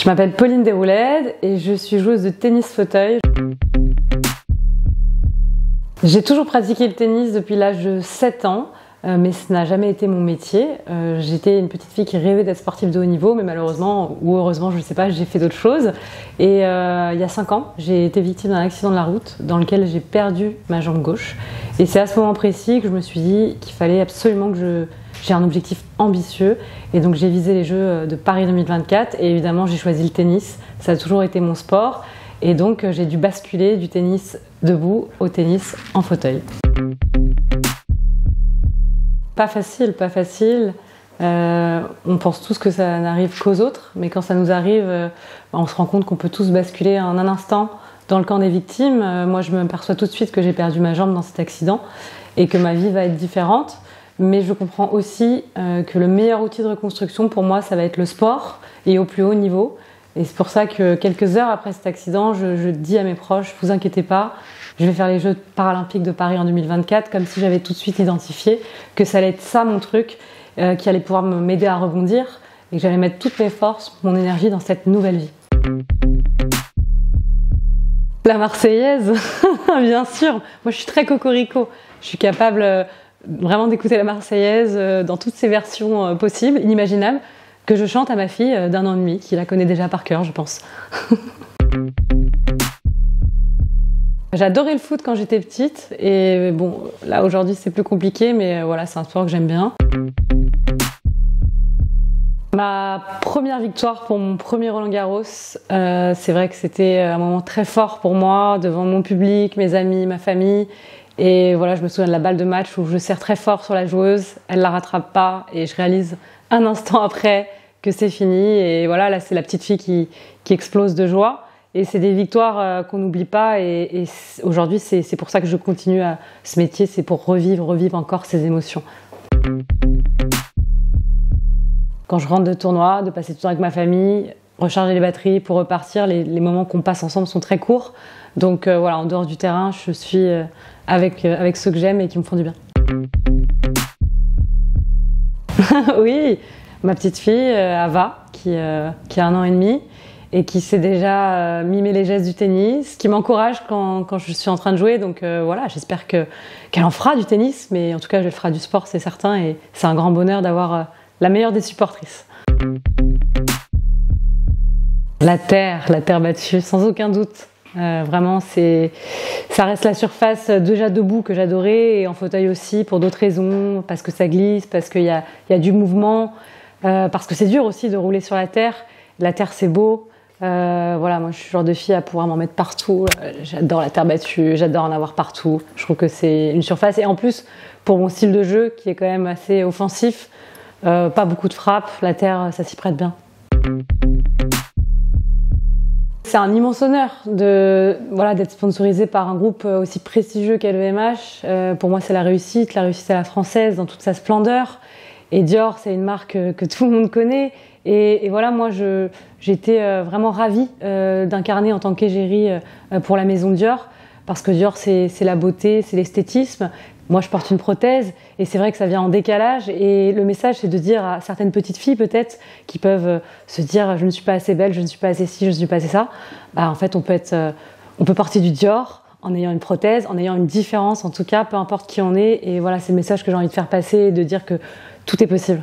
Je m'appelle Pauline Desroulèdes et je suis joueuse de tennis fauteuil. J'ai toujours pratiqué le tennis depuis l'âge de 7 ans, mais ce n'a jamais été mon métier. J'étais une petite fille qui rêvait d'être sportive de haut niveau, mais malheureusement, ou heureusement, je ne sais pas, j'ai fait d'autres choses. Et il y a 5 ans, j'ai été victime d'un accident de la route dans lequel j'ai perdu ma jambe gauche. Et c'est à ce moment précis que je me suis dit qu'il fallait absolument que j'ai un objectif ambitieux. Et donc j'ai visé les Jeux de Paris 2024 et évidemment j'ai choisi le tennis. Ça a toujours été mon sport. Et donc j'ai dû basculer du tennis debout au tennis en fauteuil. Pas facile, pas facile. On pense tous que ça n'arrive qu'aux autres, mais quand ça nous arrive, on se rend compte qu'on peut tous basculer en un instant dans le camp des victimes. Moi, je me perçois tout de suite que j'ai perdu ma jambe dans cet accident et que ma vie va être différente. Mais je comprends aussi que le meilleur outil de reconstruction pour moi, ça va être le sport et au plus haut niveau. Et c'est pour ça que quelques heures après cet accident, je dis à mes proches, vous inquiétez pas, je vais faire les Jeux paralympiques de Paris en 2024, comme si j'avais tout de suite identifié que ça allait être ça mon truc, qui allait pouvoir m'aider à rebondir et que j'allais mettre toutes mes forces, mon énergie dans cette nouvelle vie. La Marseillaise, bien sûr, moi je suis très cocorico, je suis capable vraiment d'écouter la Marseillaise dans toutes ses versions possibles, inimaginables, que je chante à ma fille d'1 an et demi, qui la connaît déjà par cœur, je pense. J'adorais le foot quand j'étais petite et bon, là aujourd'hui c'est plus compliqué, mais voilà, c'est un sport que j'aime bien. Ma première victoire pour mon premier Roland-Garros, c'est vrai que c'était un moment très fort pour moi, devant mon public, mes amis, ma famille. Et voilà, je me souviens de la balle de match où je serre très fort sur la joueuse, elle la rattrape pas et je réalise un instant après que c'est fini. Et voilà, là c'est la petite fille qui explose de joie. Et c'est des victoires qu'on n'oublie pas. Et aujourd'hui, c'est pour ça que je continue à ce métier, c'est pour revivre encore ces émotions. Quand je rentre de tournoi, de passer du temps avec ma famille, recharger les batteries pour repartir, les moments qu'on passe ensemble sont très courts. Donc voilà, en dehors du terrain, je suis avec ceux que j'aime et qui me font du bien. Oui, ma petite fille, Ava, qui a 1 an et demi et qui sait déjà mimer les gestes du tennis, qui m'encourage quand je suis en train de jouer. Donc voilà, j'espère qu'elle en fera du tennis, mais en tout cas, elle fera du sport, c'est certain. Et c'est un grand bonheur d'avoir la meilleure des supportrices. La terre battue, sans aucun doute. Vraiment, ça reste la surface déjà debout que j'adorais et en fauteuil aussi pour d'autres raisons, parce que ça glisse, parce qu'il y a du mouvement, parce que c'est dur aussi de rouler sur la terre. La terre, c'est beau. Voilà, moi, je suis le genre de fille à pouvoir m'en mettre partout. J'adore la terre battue, j'adore en avoir partout. Je trouve que c'est une surface et en plus, pour mon style de jeu qui est quand même assez offensif, pas beaucoup de frappes, la terre, ça s'y prête bien. C'est un immense honneur d'être sponsorisé par un groupe aussi prestigieux qu'est LVMH. Pour moi, c'est la réussite à la française dans toute sa splendeur. Et Dior, c'est une marque que tout le monde connaît. Et voilà, moi, j'étais vraiment ravie d'incarner en tant qu'égérie pour la maison Dior. Parce que Dior, c'est la beauté, c'est l'esthétisme. Moi, je porte une prothèse et c'est vrai que ça vient en décalage. Et le message, c'est de dire à certaines petites filles, peut-être, qui peuvent se dire « je ne suis pas assez belle, je ne suis pas assez ci, je ne suis pas assez ça ». Bah, en fait, on peut porter du Dior en ayant une prothèse, en ayant une différence, en tout cas, peu importe qui on est. Et voilà, c'est le message que j'ai envie de faire passer et de dire que tout est possible.